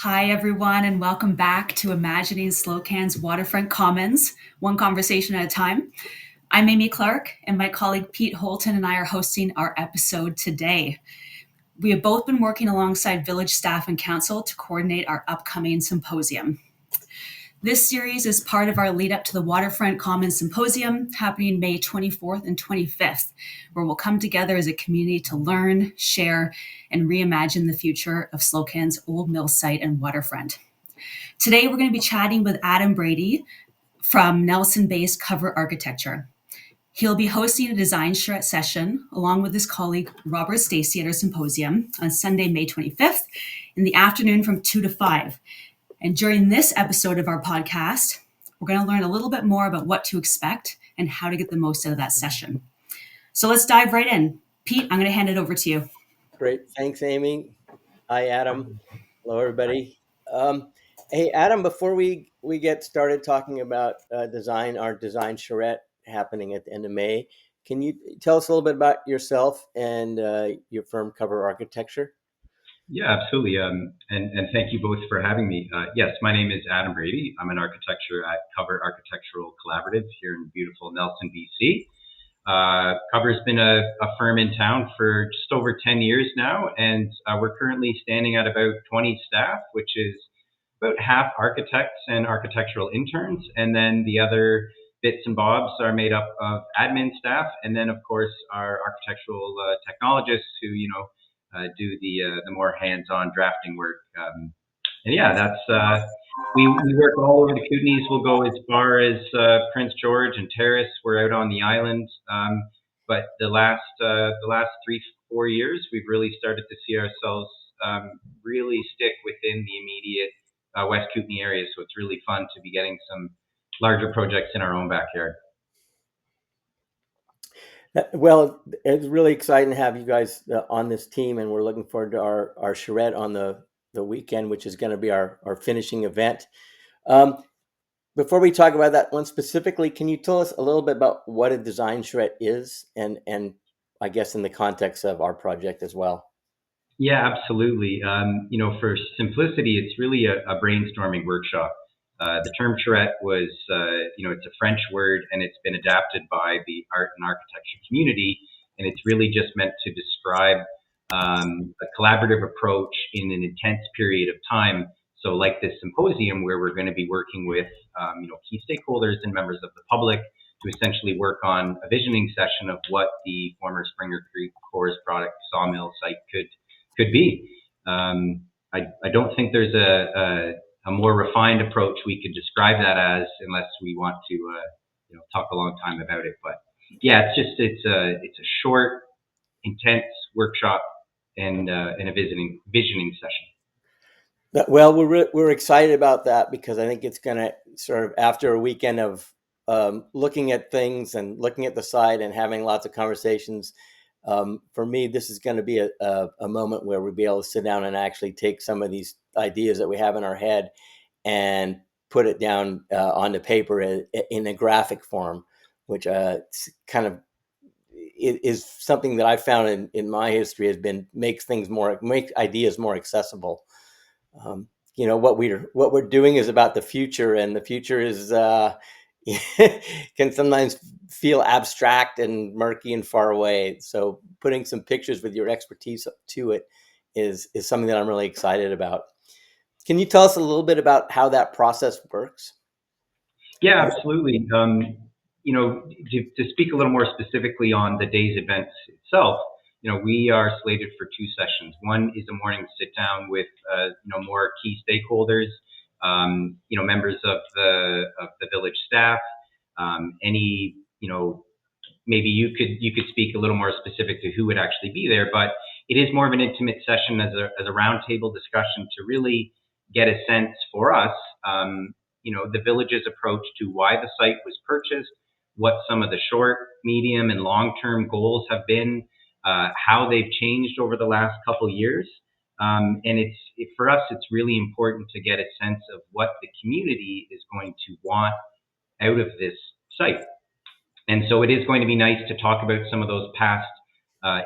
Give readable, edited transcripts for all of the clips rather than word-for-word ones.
Hi, everyone, and welcome back to Imagining Slocan's Waterfront Commons, one conversation at a time. I'm Amy Clark, and my colleague Pete Holton and I are hosting our episode today. We have both been working alongside village staff and council to coordinate our upcoming symposium. This series is part of our lead up to the Waterfront Commons Symposium happening May 24th and 25th, where we'll come together as a community to learn, share, and reimagine the future of Slocan's Old Mill site and waterfront. Today, we're going to be chatting with Adam Brady from Nelson-based Cover Architecture. He'll be hosting a design charrette session along with his colleague Robert Stacey at our symposium on Sunday, May 25th in the afternoon from 2 to 5. And during this episode of our podcast, we're going to learn a little bit more about what to expect and how to get the most out of that session. So let's dive right in. Pete, I'm going to hand it over to you. Great. Thanks, Amy. Hi, Adam. Hello, everybody. Hey, Adam, before we get started talking about our design charrette happening at the end of May, can you tell us a little bit about yourself and your firm, Cover Architecture? Yeah, absolutely. And thank you both for having me. Yes, my name is Adam Brady. I'm an architecture at Cover Architectural Collaborative here in beautiful Nelson, BC. Cover's been a firm in town for just over 10 years now, and we're currently standing at about 20 staff, which is about half architects and architectural interns, and then the other bits and bobs are made up of admin staff, and then of course our architectural technologists who do the more hands-on drafting work. And yeah, that's we work all over the Kootenays. We'll go as far as Prince George and Terrace. We're out on the island, but the last 3-4 years, we've really started to see ourselves really stick within the immediate West Kootenay area. So it's really fun to be getting some larger projects in our own backyard. Well, it's really exciting to have you guys on this team, and we're looking forward to our charrette on the weekend, which is going to be our finishing event. Before we talk about that one specifically, can you tell us a little bit about what a design charrette is, and I guess in the context of our project as well? Yeah, absolutely. For simplicity, it's really a brainstorming workshop. The term charrette was, it's a French word, and it's been adapted by the art and architecture community, and it's really just meant to describe a collaborative approach in an intense period of time. So like this symposium where we're going to be working with, key stakeholders and members of the public to essentially work on a visioning session of what the former Springer Creek Forest Product sawmill site could be. I don't think there's a more refined approach we could describe that as, unless we want to talk a long time about it. But yeah, it's a short, intense workshop and a visioning session. Well, we're excited about that because I think it's going to sort of, after a weekend of looking at things and looking at the site and having lots of conversations, for me, this is going to be a moment where we'll be able to sit down and actually take some of these ideas that we have in our head and put it down on the paper in a graphic form, which kind of is something that I found in my history has been make ideas more accessible. What we're doing is about the future, and the future is can sometimes feel abstract and murky and far away. So putting some pictures with your expertise to it is something that I'm really excited about. Can you tell us a little bit about how that process works? Yeah, absolutely. To speak a little more specifically on the day's events itself, we are slated for 2 sessions. One is a morning sit down with more key stakeholders, members of the village staff. Maybe you could speak a little more specific to who would actually be there, but it is more of an intimate session as a roundtable discussion to really get a sense for us, the village's approach to why the site was purchased, what some of the short, medium, and long-term goals have been, how they've changed over the last couple years. And for us, it's really important to get a sense of what the community is going to want out of this site. And so it is going to be nice to talk about some of those past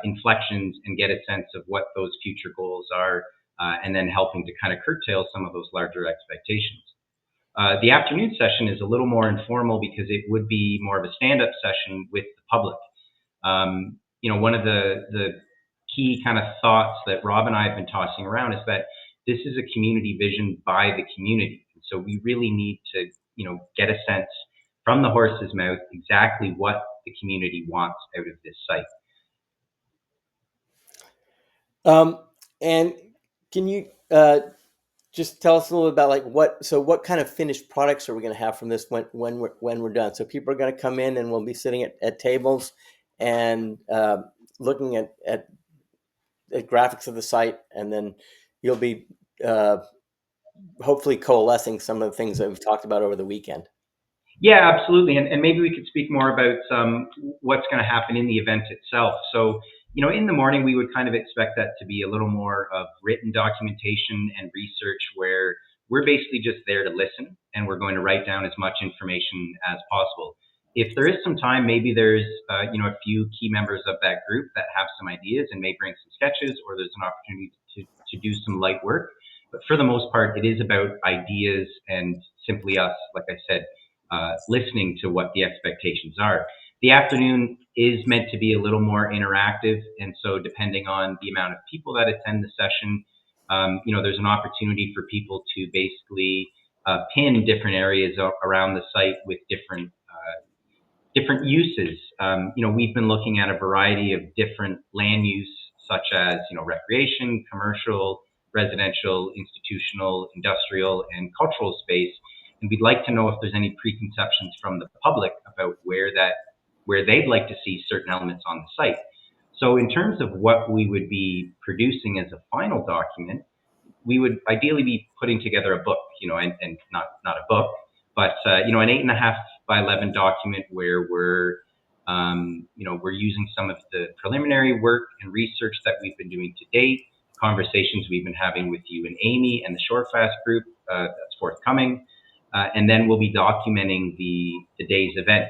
inflections and get a sense of what those future goals are and then helping to kind of curtail some of those larger expectations. The afternoon session is a little more informal because it would be more of a stand-up session with the public. One of the key kind of thoughts that Rob and I have been tossing around is that this is a community vision by the community. So we really need to, get a sense from the horse's mouth exactly what the community wants out of this site. And can you just tell us a little bit about what kind of finished products are we going to have from this when we're done? So people are going to come in and we'll be sitting at tables and looking at graphics of the site, and then you'll be hopefully coalescing some of the things that we've talked about over the weekend. Yeah, absolutely. And maybe we could speak more about what's going to happen in the event itself. So, in the morning, we would kind of expect that to be a little more of written documentation and research where we're basically just there to listen and we're going to write down as much information as possible. If there is some time, maybe there's, a few key members of that group that have some ideas and may bring some sketches, or there's an opportunity to do some light work. But for the most part, it is about ideas and simply us, like I said, listening to what the expectations are. The afternoon is meant to be a little more interactive, and so depending on the amount of people that attend the session, there's an opportunity for people to basically pin different areas around the site with different uses. We've been looking at a variety of different land use, such as recreation, commercial, residential, institutional, industrial, and cultural space. And we'd like to know if there's any preconceptions from the public about where they'd like to see certain elements on the site. So in terms of what we would be producing as a final document, we would ideally be putting together a book, and not a book, but an 8.5 by 11 document where we're using some of the preliminary work and research that we've been doing to date, conversations we've been having with you and Amy and the Shorefast group that's forthcoming. And then we'll be documenting the day's event.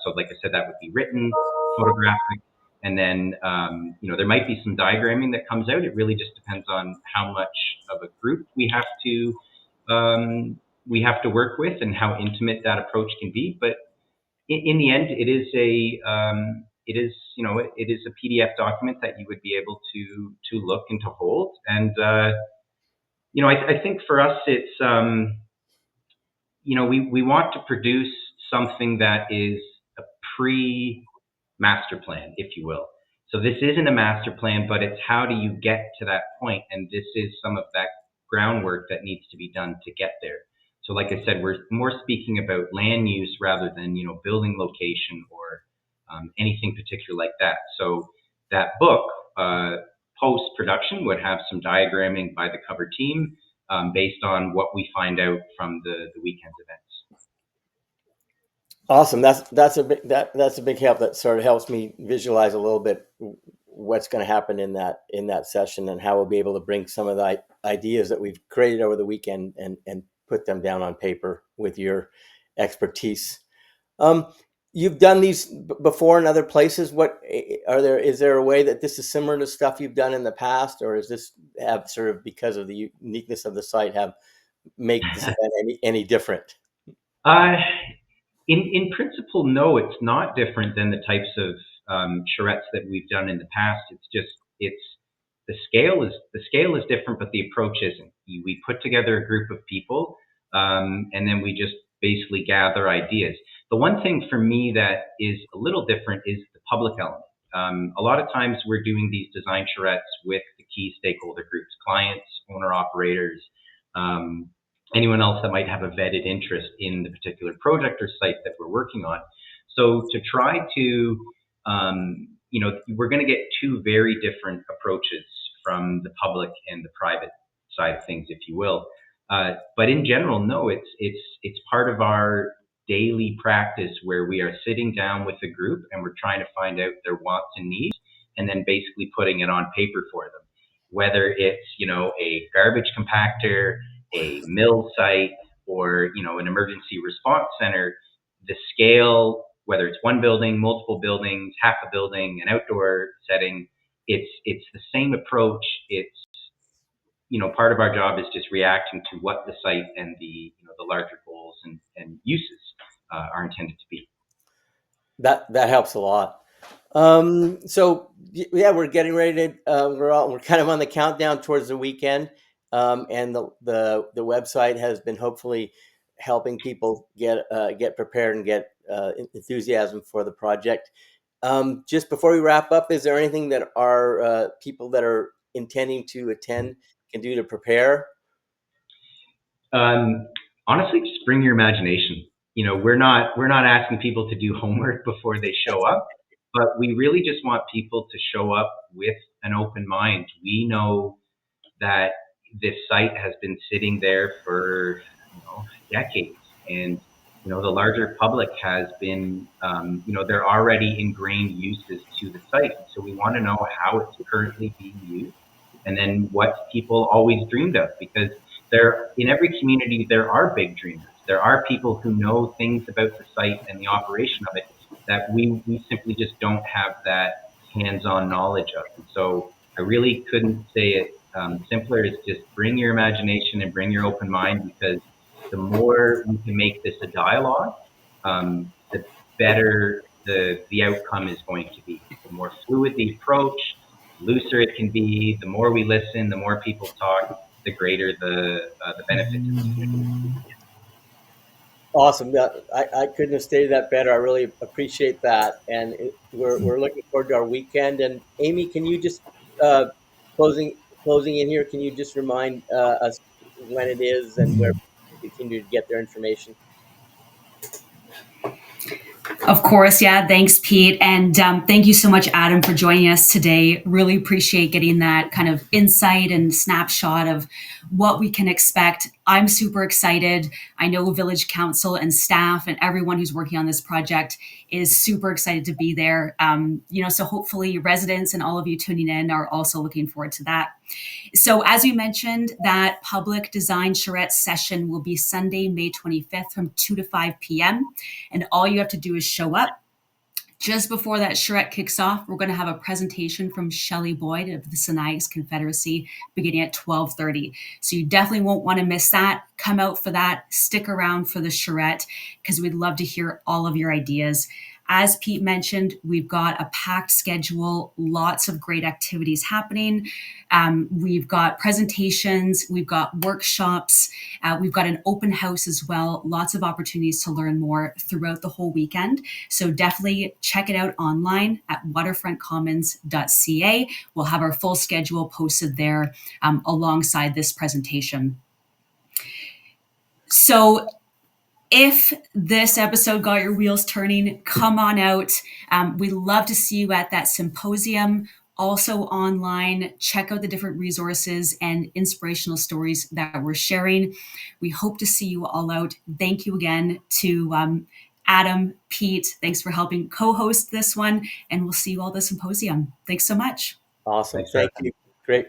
So like I said, that would be written, photographic, and then, there might be some diagramming that comes out. It really just depends on how much of a group we have to work with and how intimate that approach can be. But in the end, it is a PDF document that you would be able to look and to hold. And, I think for us, it's, we want to produce something that is a pre-master plan, if you will. So this isn't a master plan, but it's how do you get to that point? And this is some of that groundwork that needs to be done to get there. So like I said, we're more speaking about land use rather than, building location or anything particular like that. So that book, post-production, would have some diagramming by the cover team, based on what we find out from the weekend's events. Awesome. That's a big help. That sort of helps me visualize a little bit what's going to happen in that session and how we'll be able to bring some of the ideas that we've created over the weekend and put them down on paper with your expertise. You've done these before in other places. Is there a way that this is similar to stuff you've done in the past, or is this have sort of, because of the uniqueness of the site, make this event any different? In principle, no, it's not different than the types of charrettes that we've done in the past. The scale is different, but the approach isn't. We put together a group of people, and then we just basically gather ideas. The one thing for me that is a little different is the public element. A lot of times we're doing these design charrettes with the key stakeholder groups, clients, owner-operators, anyone else that might have a vetted interest in the particular project or site that we're working on. So to try to, we're going to get two very different approaches from the public and the private side of things, if you will. But in general, no, it's part of our daily practice where we are sitting down with a group and we're trying to find out their wants and needs and then basically putting it on paper for them. Whether it's, a garbage compactor, a mill site, or, an emergency response center, the scale, whether it's one building, multiple buildings, half a building, an outdoor setting, it's the same approach. It's part of our job is just reacting to what the site and the larger goals and uses are intended to be. That helps a lot. So yeah, we're getting ready to we're kind of on the countdown towards the weekend, and the website has been hopefully helping people get prepared and get enthusiasm for the project. Just before we wrap up, is there anything that our people that are intending to attend can do to prepare? Honestly, just bring your imagination. We're not asking people to do homework before they show up, but we really just want people to show up with an open mind. We know that this site has been sitting there for decades, and the larger public has been they're already ingrained uses to the site. So we want to know how it's currently being used, and then what people always dreamed of, because in every community there are big dreamers. There are people who know things about the site and the operation of it that we simply just don't have that hands-on knowledge of. And so I really couldn't say it simpler. Is just bring your imagination and bring your open mind, because the more we can make this a dialogue, the better the outcome is going to be. The more fluid the approach, the looser it can be. The more we listen, the more people talk, the greater the benefit to the community. Awesome. I couldn't have stated that better. I really appreciate that. And we're looking forward to our weekend. And Amy, can you just, closing in here, can you just remind us when it is and where we can continue to get their information? Of course, yeah. Thanks, Pete. And thank you so much, Adam, for joining us today. Really appreciate getting that kind of insight and snapshot of what we can expect. I'm super excited. I know Village Council and staff and everyone who's working on this project is super excited to be there. So hopefully residents and all of you tuning in are also looking forward to that. So as we mentioned, that public design charrette session will be Sunday, May 25th from 2 to 5 p.m. And all you have to do is show up. Just before that charrette kicks off, we're going to have a presentation from Shelley Boyd of the Sinias Confederacy beginning at 12:30. So you definitely won't want to miss that. Come out for that. Stick around for the charrette, because we'd love to hear all of your ideas. As Pete mentioned, we've got a packed schedule, lots of great activities happening. We've got presentations, we've got workshops, we've got an open house as well, lots of opportunities to learn more throughout the whole weekend. So definitely check it out online at waterfrontcommons.ca. We'll have our full schedule posted there alongside this presentation. So if this episode got your wheels turning, come on out. We'd love to see you at that symposium. Also online, check out the different resources and inspirational stories that we're sharing. We hope to see you all out. Thank you again to Adam, Pete. Thanks for helping co-host this one, and we'll see you all at the symposium. Thanks so much. Awesome. Thanks, Thank you. Great.